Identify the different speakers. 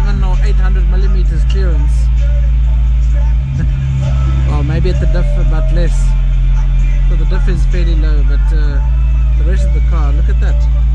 Speaker 1: 7 or 800 millimeters clearance. Well, maybe at the diff but less. So the diff is fairly low, but the rest of the car, look at that.